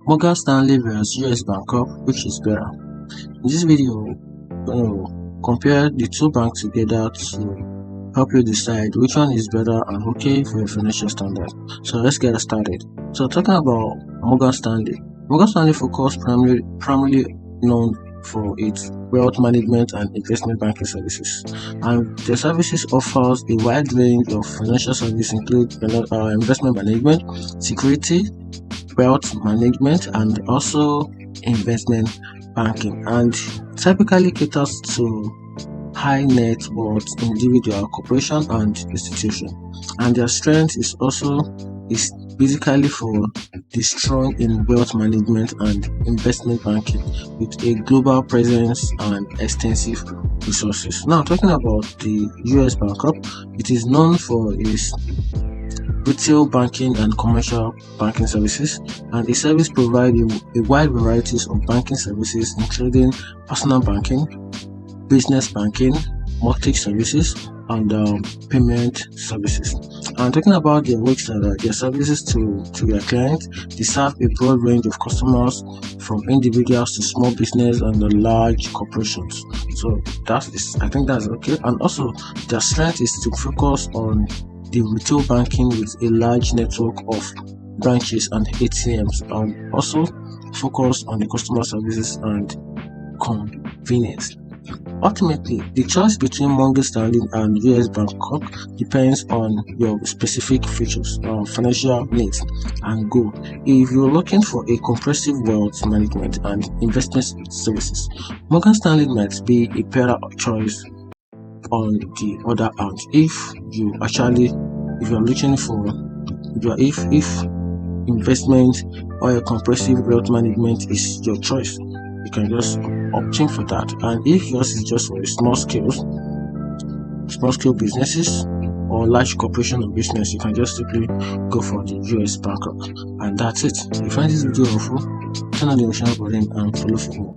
Morgan Stanley vs US Bancorp, which is better? In this video, we're going to compare the two banks together to help you decide which one is better and okay for your financial standard. So let's get started. So talking about Morgan Stanley focus primarily known for its wealth management and investment banking services, and the services offers a wide range of financial services include investment management, security, wealth management, and also investment banking, and typically caters to high net worth individual, corporation, and institution. And their strength is basically for the strong in wealth management and investment banking with a global presence and extensive resources. Now, talking about the US Bancorp, it is known for its retail banking and commercial banking services, and the service provides a wide variety of banking services including personal banking, business banking, mortgage services, and payment services. And talking about their services to their clients, they serve a broad range of customers from individuals to small business and large corporations. So I think that's okay. And also their strength is to focus on the retail banking with a large network of branches and ATMs, and also focus on the customer services and convenience. Ultimately, the choice between Morgan Stanley and US Bancorp depends on your specific features, financial needs, and goal. If you're looking for a comprehensive wealth management and investment services, Morgan Stanley might be a better choice. On the other hand, if you're looking for if investment or a comprehensive wealth management is your choice, you can just opt in for that. And if yours is just for small scale businesses or large corporation or business, you can just simply go for the US Bancorp. And that's it. If you find this video helpful, turn on the notification button and follow for more.